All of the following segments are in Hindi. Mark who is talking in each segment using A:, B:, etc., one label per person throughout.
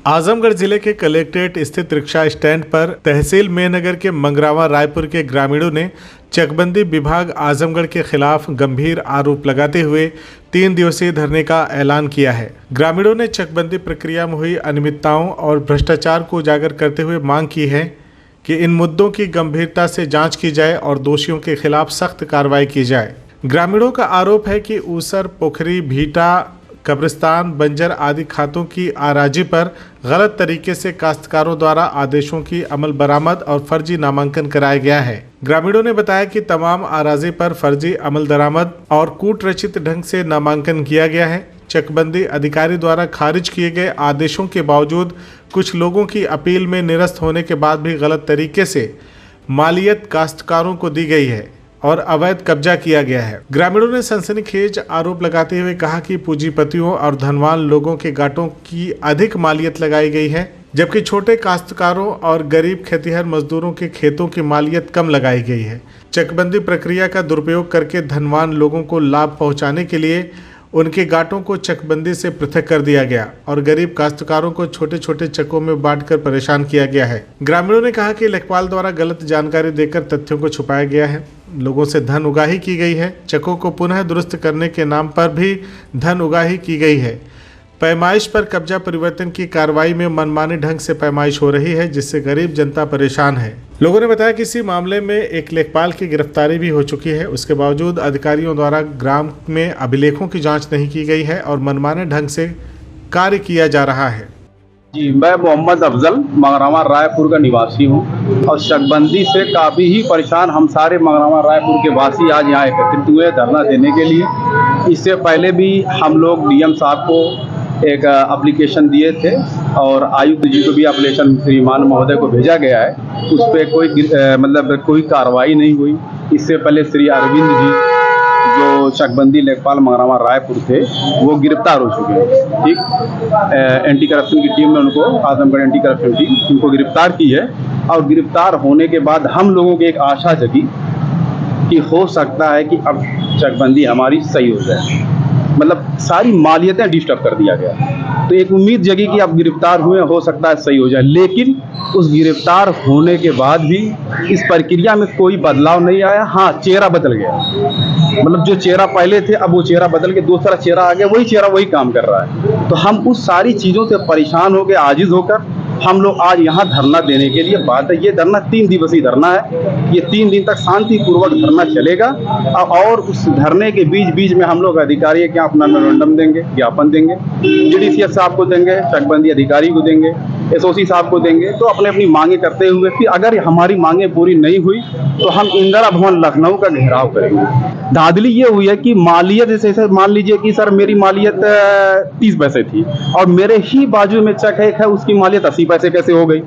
A: आजमगढ़ जिले के कलेक्ट्रेट स्थित रिक्शा स्टैंड पर तहसील मेहनगर के मंगरावा रायपुर के ग्रामीणों ने चकबंदी विभाग आजमगढ़ के खिलाफ गंभीर आरोप लगाते हुए 3 दिवसीय धरने का ऐलान किया है। ग्रामीणों ने चकबंदी प्रक्रिया में हुई अनियमितताओं और भ्रष्टाचार को उजागर करते हुए मांग की है कि इन मुद्दों की गंभीरता से जांच की जाए और दोषियों के खिलाफ सख्त कार्रवाई की जाए। ग्रामीणों का आरोप है कि ऊसर, पोखरी, भीटा, कब्रिस्तान, बंजर आदि खातों की आराजी पर गलत तरीके से काश्तकारों द्वारा आदेशों की अमल बरामद और फर्जी नामांकन कराया गया है। ग्रामीणों ने बताया कि तमाम आराजी पर फर्जी अमल दरामद और कूट रचित ढंग से नामांकन किया गया है। चकबंदी अधिकारी द्वारा खारिज किए गए आदेशों के बावजूद कुछ लोगों की अपील में निरस्त होने के बाद भी गलत तरीके से मालियत काश्तकारों को दी गई है और अवैध कब्जा किया गया है। ग्रामीणों ने सनसनीखेज आरोप लगाते हुए कहा कि पूंजीपतियों और धनवान लोगों के गांठों की अधिक मालियत लगाई गई है, जबकि छोटे काश्तकारों और गरीब खेतिहर मजदूरों के खेतों की मालियत कम लगाई गई है। चकबंदी प्रक्रिया का दुरुपयोग करके धनवान लोगों को लाभ पहुंचाने के लिए उनके गांठों को चकबंदी से पृथक कर दिया गया और गरीब काश्तकारों को छोटे छोटे चकों में बांटकर परेशान किया गया है। ग्रामीणों ने कहा कि लेखपाल द्वारा गलत जानकारी देकर तथ्यों को छुपाया गया है, लोगों से धन उगाही की गई है, चकों को पुनः दुरुस्त करने के नाम पर भी धन उगाही की गई है। पैमाइश पर कब्जा परिवर्तन की कार्रवाई में मनमानी ढंग से पैमाइश हो रही है, जिससे गरीब जनता परेशान है। लोगों ने बताया कि इसी मामले में एक लेखपाल की गिरफ्तारी भी हो चुकी है। उसके बावजूद अधिकारियों द्वारा ग्राम में अभिलेखों की जांच नहीं की गई है और मनमाने ढंग से कार्य किया जा रहा है।
B: जी, मैं मोहम्मद अफजल मंगरावा रायपुर का निवासी हूँ और चकबंदी से काफ़ी ही परेशान हम सारे मंगरावा रायपुर के वासी आज यहाँ एकत्रित हुए धरना देने के लिए। इससे पहले भी हम लोग डीएम साहब को एक एप्लीकेशन दिए थे और आयुक्त जी को भी एप्लीकेशन श्रीमान महोदय को भेजा गया है। उस पर कोई कार्रवाई नहीं हुई। इससे पहले श्री अरविंद जी जो चकबंदी लेखपाल मंगरावा रायपुर थे वो गिरफ्तार हो चुके हैं। ठीक, एंटी करप्शन की टीम ने उनको, आजमगढ़ एंटी करप्शन टीम उनको गिरफ्तार की है और गिरफ्तार होने के बाद हम लोगों की एक आशा जगी कि हो सकता है कि अब चकबंदी हमारी सही हो जाए, मतलब सारी मालियतें डिस्टर्ब कर दिया गया। तो एक उम्मीद जगी कि अब गिरफ्तार हुए, हो सकता है सही हो जाए। लेकिन उस गिरफ्तार होने के बाद भी इस प्रक्रिया में कोई बदलाव नहीं आया। हाँ, चेहरा बदल गया, मतलब जो चेहरा पहले थे अब वो चेहरा बदल के दूसरा चेहरा आ गया, वही चेहरा वही काम कर रहा है। तो हम उस सारी चीज़ों से परेशान हो गए, आजिज होकर हम लोग आज यहाँ धरना देने के लिए बात है। ये धरना 3 दिवसीय धरना है। ये 3 दिन तक शांतिपूर्वक धरना चलेगा और उस धरने के बीच में हम लोग अधिकारी के अपना मेमोरेंडम देंगे, ज्ञापन देंगे, JDCF साहब को देंगे, चकबंदी अधिकारी को देंगे, SOC साहब को देंगे। तो अपने अपनी मांगे करते हुए फिर अगर हमारी मांगे पूरी नहीं हुई तो हम इंदिरा भवन लखनऊ का घेराव करेंगे। धांधली ये हुई है कि मालियत जैसे मान लीजिए कि सर मेरी मालियत 30 पैसे थी और मेरे ही बाजू में चक है उसकी मालियत 80 पैसे कैसे हो गई।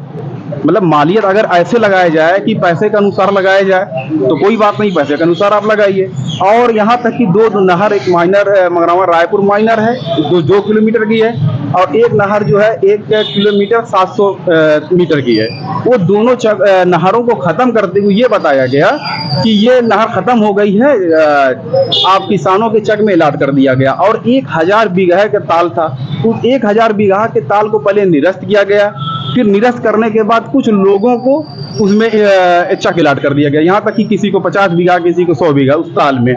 B: मतलब मालियत अगर ऐसे लगाया जाए कि पैसे के अनुसार लगाया जाए तो कोई बात नहीं, पैसे के अनुसार आप लगाइए। और यहाँ तक कि 2 नहर, एक माइनर मंगरावा रायपुर माइनर है जो 2 किलोमीटर की है और एक नहर जो है 1 किलोमीटर 700 मीटर की है। वो दोनों नहरों को ख़त्म करते हुए ये बताया गया कि ये नहर ख़त्म हो गई है, आप किसानों के चक में इलाट कर दिया गया। और 1000 बीघा का ताल था, उस 1000 बीघा के ताल को पहले निरस्त किया गया, फिर निरस्त करने के बाद कुछ लोगों को उसमें चक इलाट कर दिया गया। यहाँ तक कि किसी को 50 बीघा, किसी को 100 बीघा उस ताल में।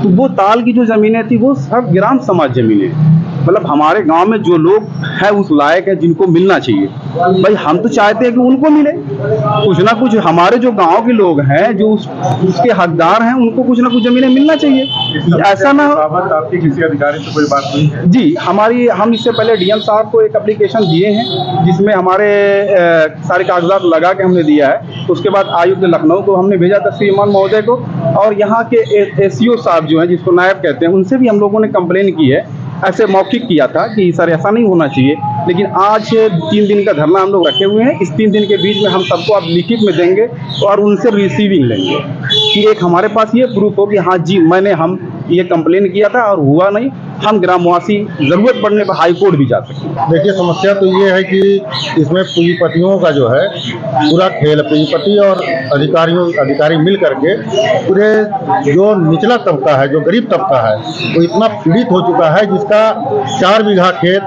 B: तो वो ताल की जो ज़मीनें थी वो सब ग्राम समाज ज़मीनें, मतलब हमारे गांव में जो लोग हैं उस लायक है जिनको मिलना चाहिए। भाई हम तो चाहते हैं कि उनको मिले कुछ ना कुछ। हमारे जो गांव के लोग हैं जो उसके हकदार हैं उनको कुछ ना कुछ जमीनें मिलना चाहिए। ऐसा ना हो।
A: आपकी किसी अधिकारी से कोई बात नहीं है?
B: जी, हम इससे पहले डीएम साहब को एक एप्लीकेशन दिए हैं जिसमें हमारे सारे कागजात लगा के हमने दिया है। उसके बाद आयुक्त लखनऊ को हमने भेजा था श्रीमान महोदय को, और यहाँ के SCO साहब जो हैं जिसको नायब कहते हैं उनसे भी हम लोगों ने कंप्लेन की है। ऐसे मौखिक किया था कि सर ऐसा नहीं होना चाहिए। लेकिन आज 3 दिन का धरना हम लोग रखे हुए हैं। इस 3 दिन के बीच में हम सबको आप लिखित में देंगे और उनसे रिसीविंग लेंगे कि एक हमारे पास ये प्रूफ हो कि हाँ जी हम ये कंप्लेन किया था और हुआ नहीं। हम ग्रामवासी ज़रूरत पड़ने पर हाई कोर्ट भी जा सकते हैं।
C: देखिए, समस्या तो ये है कि इसमें पूंजीपतियों का जो है पूरा खेल, पूंजीपति और अधिकारी मिल करके पूरे जो निचला तबका है, जो गरीब तबका है, वो इतना पीड़ित हो चुका है जिसका 4 बीघा खेत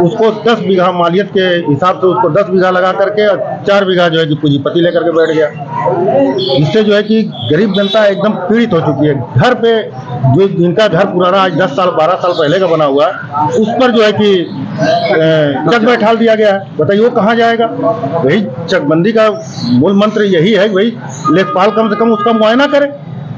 C: उसको 10 बीघा मालियत के हिसाब से उसको 10 बीघा लगा करके और 4 बीघा जो है कि पूंजीपति लेकर के बैठ गया। इससे जो है कि गरीब जनता एकदम पीड़ित हो चुकी है। घर पे जो जिनका घर पुराना आज 10 साल 12 साल पहले का बना हुआ है, उस पर जो है कि चक बैठाल दिया गया है। बताइए वो कहाँ जाएगा? वही चकबंदी का मूल मंत्र यही है कि भाई लेखपाल कम से कम उसका मुआयना करे।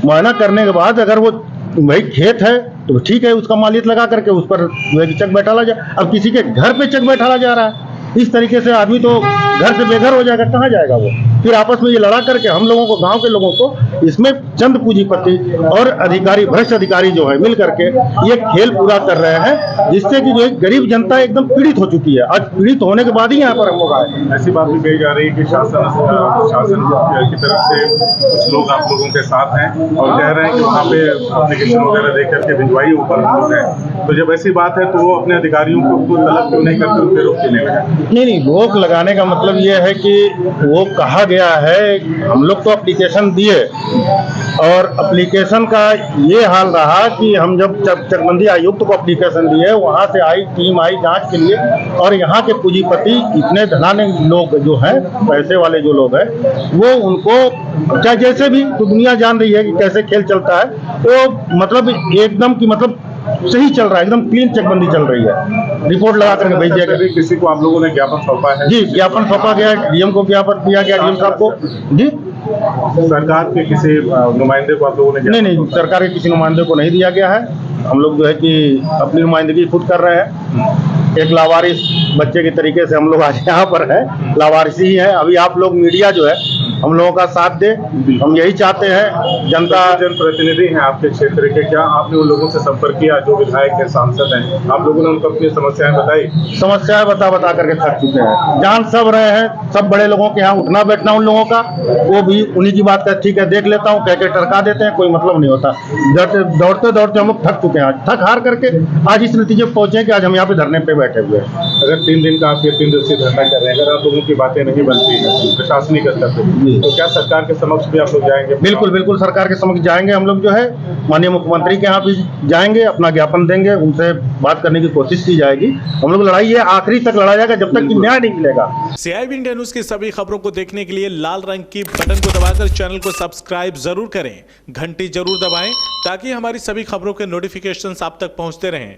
C: मुआयना करने के बाद अगर वो भाई खेत है तो ठीक है, उसका मालियत लगा करके उस पर जो है कि चक बैठाला जाए। अब किसी के घर पे चक बैठाला जा रहा है, इस तरीके से आदमी तो घर से बेघर हो जाएगा, कहाँ जाएगा वो? फिर आपस में ये लड़ा करके हम लोगों को, गांव के लोगों को, इसमें चंद पूंजीपति और अधिकारी, भ्रष्ट अधिकारी जो है मिल करके ये खेल पूरा कर रहे हैं, जिससे कि जो है गरीब जनता एकदम पीड़ित हो चुकी है। आज पीड़ित होने के बाद ही यहाँ पर हम लोग आए।
D: ऐसी बात भी कही जा रही है कि शासन की तरफ से कुछ लोग आप लोगों के साथ हैं और कह रहे हैं कि वहाँ पे एप्लीकेशन वगैरह दे करके भिजवाई ऊपर लोग हैं। तो जब ऐसी बात है तो वो अपने अधिकारियों को तलब क्यों नहीं करते, उन पर रोक क्यों नहीं लगाते?
C: नहीं, रोक लगाने का मतलब ये है कि वो कहा गया है, हम लोग तो एप्लीकेशन दिए और एप्लीकेशन का ये हाल रहा कि हम जब चकबंदी आयुक्त को एप्लीकेशन दिए, वहाँ से आई टीम आई जांच के लिए, और यहाँ के पूंजीपति इतने धनाने लोग जो हैं, पैसे वाले जो लोग हैं, वो उनको चाहे जैसे भी, तो दुनिया जान रही है कि कैसे खेल चलता है, तो मतलब एकदम की मतलब सही चल रहा है, एकदम क्लीन चकबंदी चल रही है। रिपोर्ट लगा करके भेज दिया गया।
D: किसी को आप लोगों ने ज्ञापन सौंपा है?
C: जी, ज्ञापन सौंपा गया, डीएम को ज्ञापन दिया गया, डीएम साहब को। जी,
D: सरकार के किसी नुमाइंदे को आप लोगों ने?
C: नहीं, सरकार के किसी नुमाइंदे को नहीं दिया गया है। हम लोग जो है कि अपनी नुमाइंदगी खुद कर रहे हैं। एक लावारिस बच्चे के तरीके से हम लोग आज यहाँ पर है, लावारिसी ही है। अभी आप लोग मीडिया जो है हम लोगों का साथ दे, हम यही चाहते हैं। जनता
D: जनप्रतिनिधि हैं आपके क्षेत्र के, क्या आपने उन लोगों से संपर्क किया जो विधायक हैं, सांसद हैं? आप लोगों ने उनको अपनी समस्याएं बताई?
C: समस्याएं बता करके थक चुके हैं। जान सब रहे हैं, सब बड़े लोगों के यहाँ उठना बैठना उन लोगों का, वो भी उन्हीं की बात कर, ठीक है देख लेता हूँ कह के टरका देते हैं, कोई मतलब नहीं होता। दौड़ते हम लोग थक चुके हैं, थक हार करके आज इस नतीजे पर पहुंचे कि आज हम यहाँ पे धरने पे बैठे हुए हैं।
D: अगर 3 दिन का आप ये 3 दिवसीय धरना कर रहे हैं, अगर आप लोगों की बातें नहीं बनती है प्रशासनिक स्तर पर, तो क्या सरकार के समक्ष भी आप लोग जाएंगे?
C: बिल्कुल सरकार के समक्ष जाएंगे। हम लोग जो है माननीय मुख्यमंत्री के यहाँ भी जाएंगे, अपना ज्ञापन देंगे, उनसे बात करने की कोशिश की जाएगी। हम लोग लड़ाई है आखिरी तक लड़ा जाएगा, जब तक कि न्याय नहीं मिलेगा।
A: CIB इंडिया न्यूज की सभी खबरों को देखने के लिए लाल रंग की बटन को दबाकर चैनल को सब्सक्राइब जरूर करें, घंटी जरूर दबाएं ताकि हमारी सभी खबरों के नोटिफिकेशन आप तक पहुंचते रहें।